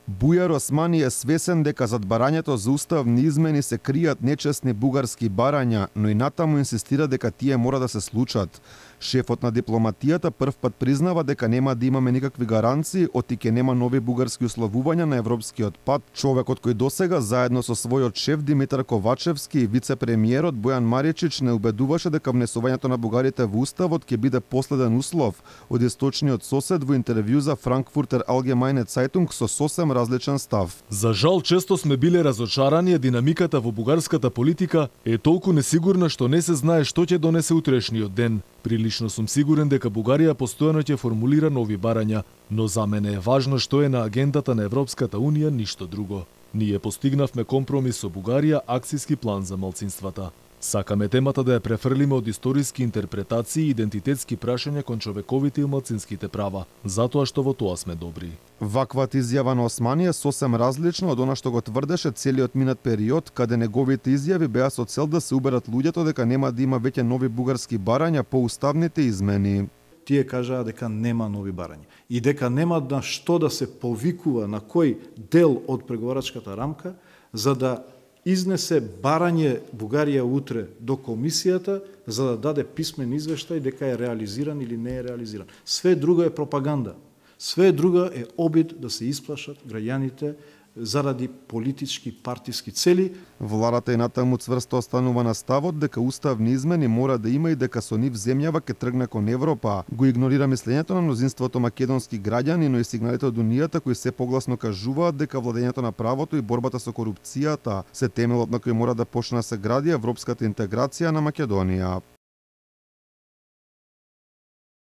Бујар Османи е свесен дека зад барањето за уставни измени се кријат нечесни бугарски барања, но и натаму инсистира дека тие мора да се случат. Шефот на дипломатијата првпат признава дека нема да имаме никакви гаранции оти ќе нема нови бугарски условувања на европскиот пат. Човекот кој досега заедно со својот шеф Димитар Ковачевски и вице-премиерот Бојан Маричич не убедуваше дека внесувањето на бугарите во уставот ќе биде последен услов, од источниот сосед во интервју за Frankfurter Allgemeine Zeitung со сосем различен став. За жал често сме биле разочарани, а динамиката во бугарската политика е толку несигурна што не се знае што ќе донесе утрешниот ден. Прилично сум сигурен дека Бугарија постојано ќе формулира нови барања, но за мене е важно што е на агендата на Европската Унија, ништо друго. Ние постигнавме компромис со Бугарија, акцијски план за малцинствата. Сакаме темата да ја префрлиме од историски интерпретации и идентитетски прашања кон човековите и малцинските права, затоа што во тоа сме добри. Ваквата изјава на Османи е сосем различна од она што го тврдеше целиот минат период, каде неговите изјави беа со цел да се уберат луѓето дека нема да има веќе нови бугарски барања по уставните измени. Тие кажаа дека нема нови барања и дека нема на што да се повикува на кој дел од преговарачката рамка за да изнесе барање Бугарија утре до комисијата за да даде писмен извештај дека е реализиран или не е реализиран. Све друго е пропаганда. Све друго е обид да се исплашат граѓаните заради политички партиски цели. Владата и натаму цврсто останува на ставот дека уставни измени мора да има и дека со нив земјава ќе тргне кон Европа. Го игнорира мислењето на мнозинството македонски граѓани, но и сигналите од Унијата кои се погласно кажуваат дека владењето на правото и борбата со корупцијата се темелот на кој мора да почне да се гради европската интеграција на Македонија.